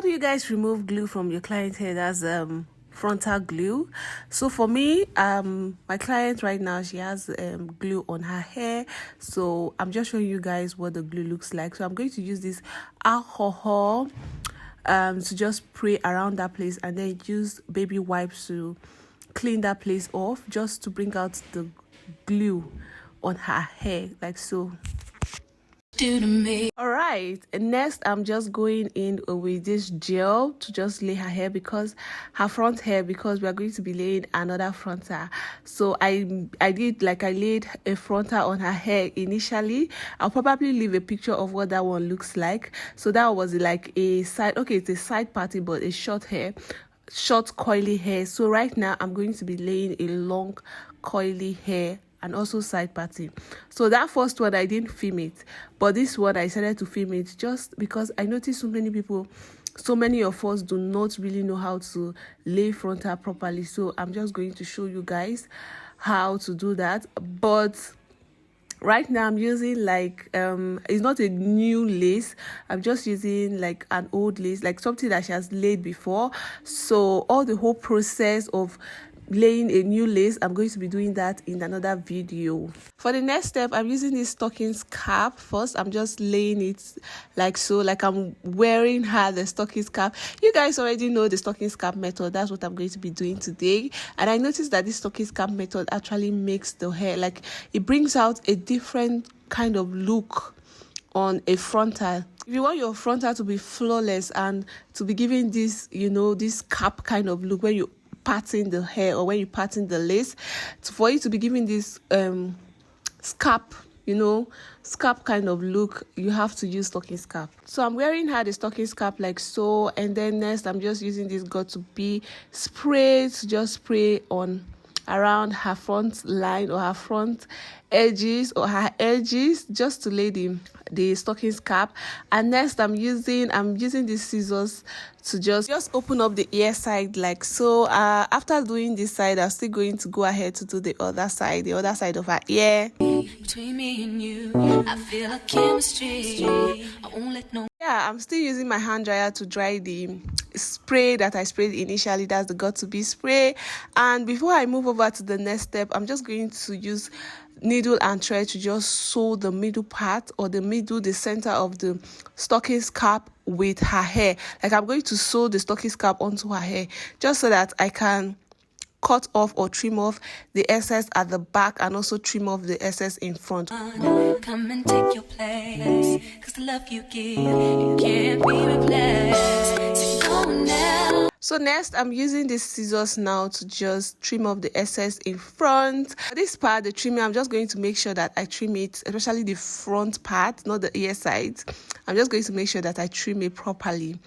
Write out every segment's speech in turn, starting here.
do you guys remove glue from your client hair? That's frontal glue. So for me, my client right now, she has glue on her hair, so I'm just showing you guys what the glue looks like. So I'm going to use this alcohol to just spray around that place, and then use baby wipes to clean that place off, just to bring out the glue on her hair, like so. All right, next I'm just going in with this gel to just lay her hair, because her front hair, because we are going to be laying another frontal. So I laid a frontal on her hair initially. I'll probably leave a picture of what that one looks like. So that was like a side, okay, it's a side party, but a short coily hair. So right now I'm going to be laying a long coily hair and also side parting. So that first one I didn't film it, but this one I decided to film it just because I noticed so many of us do not really know how to lay frontal properly. So I'm just going to show you guys how to do that. But right now I'm using like it's not a new lace, I'm just using like an old lace, like something that she has laid before. So all the whole process of laying a new lace, I'm going to be doing that in another video. For the next step, I'm using this stockings cap. First, I'm just laying it like so, like I'm wearing her the stockings cap. You guys already know the stockings cap method. That's what I'm going to be doing today. And I noticed that this stockings cap method actually makes the hair, like it brings out a different kind of look on a frontal. If you want your frontal to be flawless and to be giving this, you know, this cap kind of look when you parting the hair or when you parting the lace, for you to be giving this scalp, you know, scalp kind of look, you have to use stockings cap. So I'm wearing her the stockings cap like so, and then next I'm just using this got to be spray to just spray on around her front line or her front edges or her edges, just to lay the stockings cap. And next I'm using these scissors to just open up the ear side like so. After doing this side, I'm still going to go ahead to do the other side of her ear. Between me and you, I feel a chemistry. I won't let no. Yeah, I'm still using my hand dryer to dry the spray that I sprayed initially. That's the got to be spray. And before I move over to the next step, I'm just going to use needle and thread to just sew the middle part or the center of the stockings cap with her hair. Like I'm going to sew the stockings cap onto her hair, just so that I can cut off or trim off the excess at the back and also trim off the excess in front. Come and take your place, 'cause the love you give, you can't be replaced. So go now. So next, I'm using these scissors now to just trim off the excess in front. For this part, the trimming, I'm just going to make sure that I trim it, especially the front part, not the ear sides. I'm just going to make sure that I trim it properly,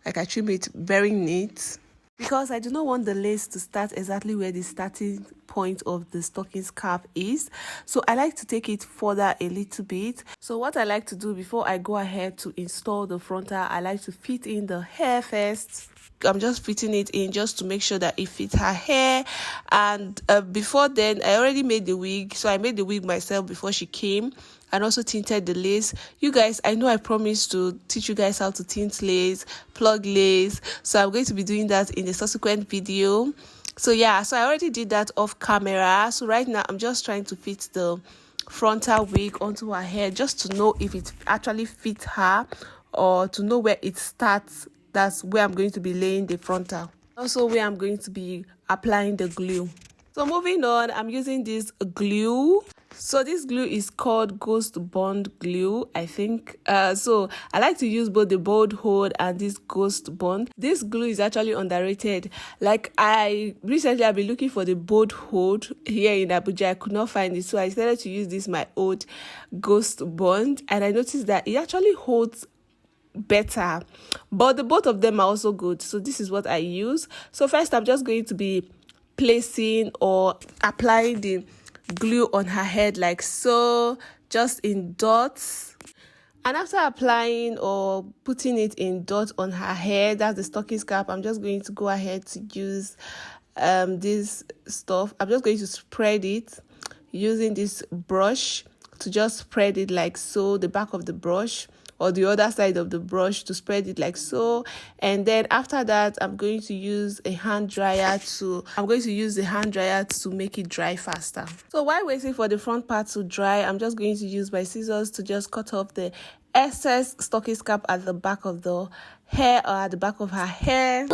like I trim it very neat, because I do not want the lace to start exactly where the starting point of the stockings cap is. So I like to take it further a little bit. So what I like to do before I go ahead to install the frontal, I like to fit in the hair first. I'm just fitting it in just to make sure that it fits her hair. And before then, I already made the wig. So I made the wig myself before she came, and also tinted the lace. You guys, I know I promised to teach you guys how to tint lace, plug lace. So I'm going to be doing that in a subsequent video. So yeah, so I already did that off camera. So right now I'm just trying to fit the frontal wig onto her hair, just to know if it actually fits her, or to know where it starts. That's where I'm going to be laying the frontal. Also where I'm going to be applying the glue. So moving on, I'm using this glue. So this glue is called Ghost Bond glue, I think. So I like to use both the bold hold and this Ghost Bond. This glue is actually underrated. Like I've been looking for the bold hold here in Abuja. I could not find it, so I decided to use this my old Ghost Bond, and I noticed that it actually holds better, but the both of them are also good. So this is what I use. So first, I'm just going to be placing or applying the glue on her head like so, just in dots. And after applying or putting it in dots on her hair, that's the stockings cap, I'm just going to go ahead to use this stuff. I'm just going to spread it using this brush to just spread it like so, the back of the brush or the other side of the brush to spread it like so. And then after that, I'm going to use a hand dryer to make it dry faster. So while waiting for the front part to dry, I'm just going to use my scissors to just cut off the excess stocking cap at the back of the hair, or at the back of her hair.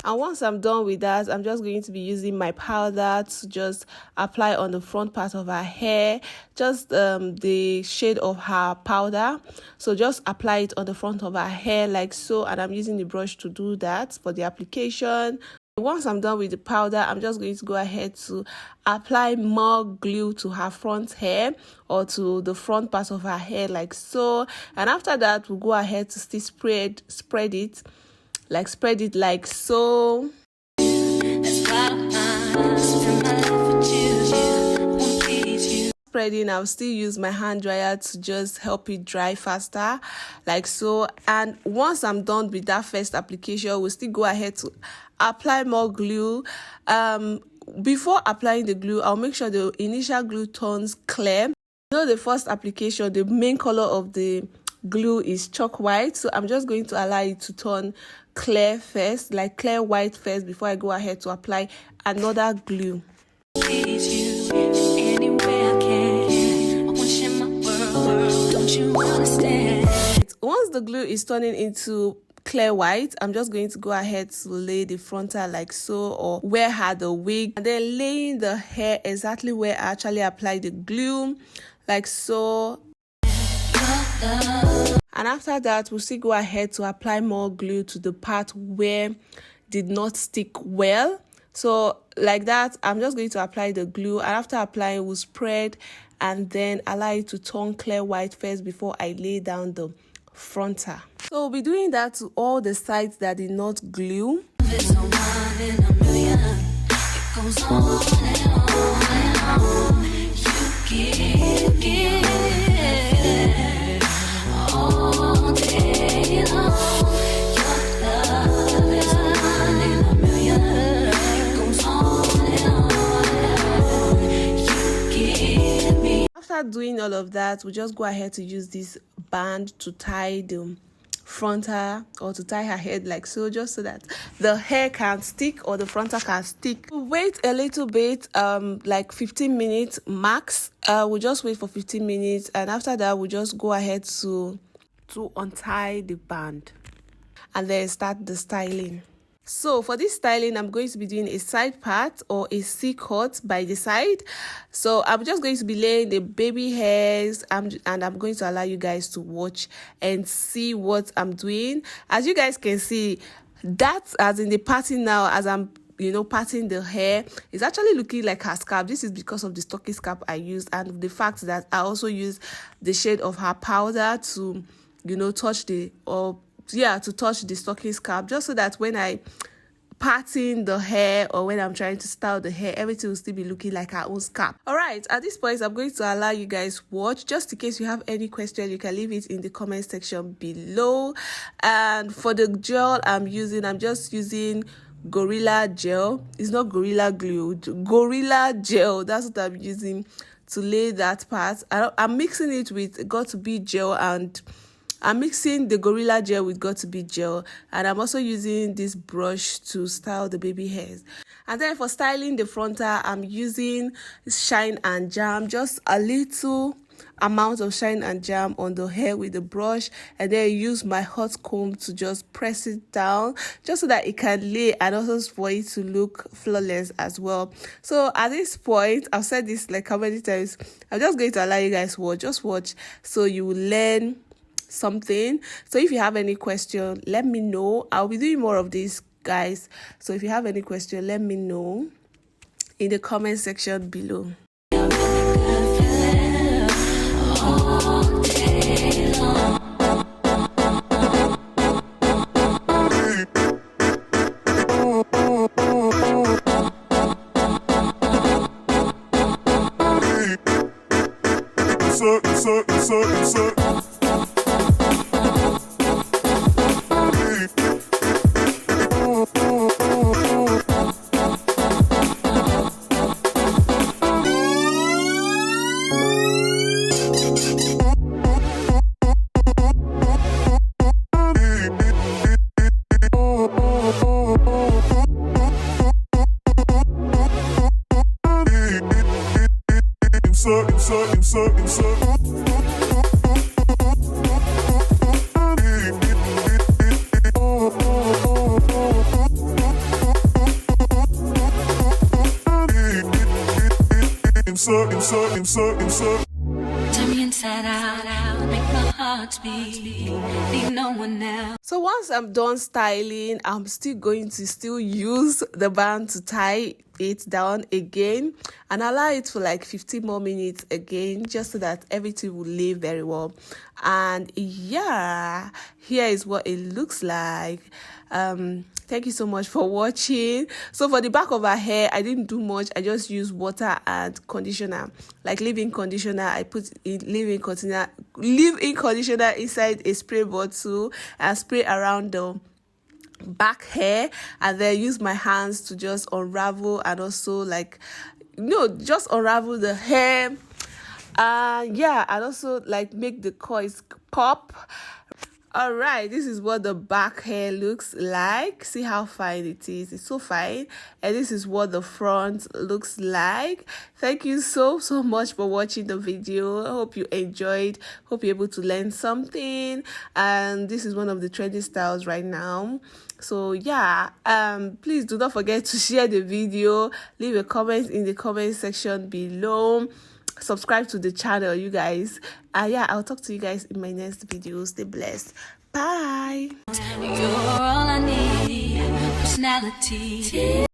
And once I'm done with that, I'm just going to be using my powder to just apply on the front part of her hair, just the shade of her powder. So just apply it on the front of her hair like so, and I'm using the brush to do that for the application. Once I'm done with the powder, I'm just going to go ahead to apply more glue to her front hair, or to the front part of her hair like so. And after that, we'll go ahead to still spread it like so. Spreading, I'll still use my hand dryer to just help it dry faster like so. And once I'm done with that first application, we'll still go ahead to apply more glue. Before applying the glue, I'll make sure the initial glue turns clear. You know, the first application, the main color of the glue is chalk white, so I'm just going to allow it to turn clear first, like clear white first, before I go ahead to apply another glue. Once the glue is turning into clear white, I'm just going to go ahead to lay the frontal like so, or wear her the wig, and then laying the hair exactly where I actually applied the glue like so. And after that, we'll still go ahead to apply more glue to the part where did not stick well. So like that, I'm just going to apply the glue, and after applying, we'll spread and then allow it to turn clear white first before I lay down the frontal. So we'll be doing that to all the sides that did not glue. After doing all of that, we just go ahead to use this band to tie the frontal, or to tie her head like so, just so that the hair can stick, or the frontal can stick. Wait a little bit, like 15 minutes max. We'll just wait for 15 minutes, and after that, we'll just go ahead to untie the band and then start the styling. So for this styling, I'm going to be doing a side part, or a C-cut by the side. So I'm just going to be laying the baby hairs, and I'm going to allow you guys to watch and see what I'm doing. As you guys can see, that as in the parting now, as I'm parting the hair, is actually looking like her scalp. This is because of the stocking cap I used, and the fact that I also used the shade of her powder to touch the stocking cap, just so that when I parting the hair, or when I'm trying to style the hair, everything will still be looking like her own scalp. All right, at this point, I'm going to allow you guys watch. Just in case you have any question, you can leave it in the comment section below. And for the gel I'm just using Gorilla Gel. It's not Gorilla Glue, Gorilla Gel. That's what I'm using to lay that part. I'm mixing it with Got to Be Gel, and I'm mixing the Gorilla Gel with Got to Be Gel, and I'm also using this brush to style the baby hairs. And then for styling the frontal, I'm using Shine and Jam, just a little amount of Shine and Jam on the hair with the brush, and then use my hot comb to just press it down, just so that it can lay, and also for it to look flawless as well. So at this point, I've said this like how many times, I'm just going to allow you guys watch. Just watch, so you will learn something. So if you have any question, let me know. I'll be doing more of this, guys. So if you have any question, let me know in the comment section below. Turn me inside out, make my heart beat, need no one else. So once I'm done styling, I'm still going to use the band to tie it down again and allow it for like 15 more minutes again, just so that everything will lay very well. And yeah, here is what it looks like. Thank you so much for watching. So for the back of her hair, I didn't do much. I just used water and conditioner, like leave-in conditioner. I put in leave-in conditioner inside a spray bottle and spray around the back hair, and then use my hands to just unravel and also just unravel the hair. Yeah, and also like make the coils pop. All right, this is what the back hair looks like. See how fine it is. It's so fine. And this is what the front looks like. Thank you so much for watching the video. I hope you enjoyed. Hope you're able to learn something. And this is one of the trendy styles right now. So yeah, please do not forget to share the video. Leave a comment in the comment section below. Subscribe to the channel, you guys. Yeah, I'll talk to you guys in my next video. Stay blessed. Bye. You're all I need, personality.